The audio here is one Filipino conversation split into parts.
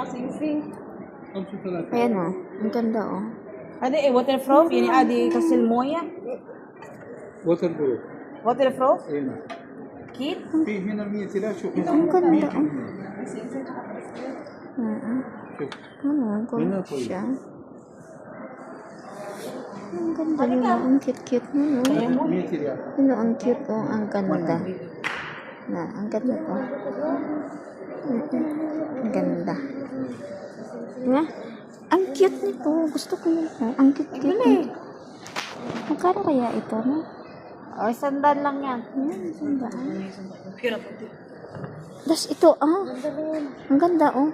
Sing-sing. Ayan o. Ang ganda o. Adi, waterproof? Yun adi kasil moya? waterproof. Waterproof? هنا Kit? في هنا 100 ريال شوف Ang ganda o. 100 شوف Ano, Yun na gold po yun. siya. Ang ganda nila. Ang cute-cute nun o. 100 ريال Ano, ang cute o. Ang ganda. Na, ang ganda o. Ang ganda. Diba? Ang cute nito. Gusto ko yun o. Ang cute-cute nito. Magkano kaya ito, no? O, sandal lang yan. Ayan, sandaan. Das ito, ang ganda, oh.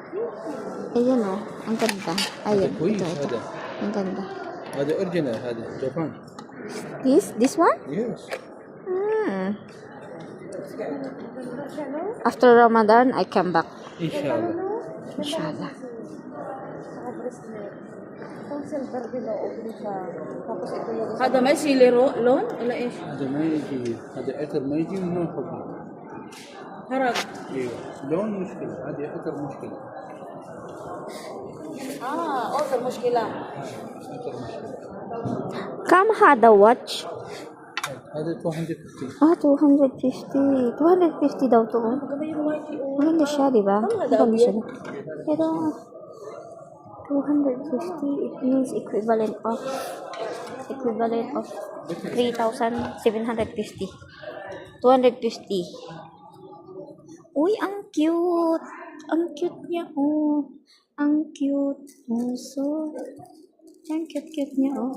Ayan, oh. Ang ganda. Ayan, كويس ito. هذا Ang ganda. هذا اوريجينال هذا جابان This one? يس Hmm. After Ramadan, I come back. ان شاء الله Inshallah. Kada may sili loan? Wala eh. هذا ما يجي هذا عطر ما يجي من نوع خفيف Harag. ايوه لون مشكله هذه عطر مشكله Okay, muskila. عطر مشكله Come had a watch. هذا 250 250. 250 daw to, oh. Maganda siya, di ba? Maganda siya. Pero, 250, it means equivalent of 3,750. 250. Uy, ang cute. Ang cute niya, oh. Ang cute. Oh, so, ang cute niya, oh.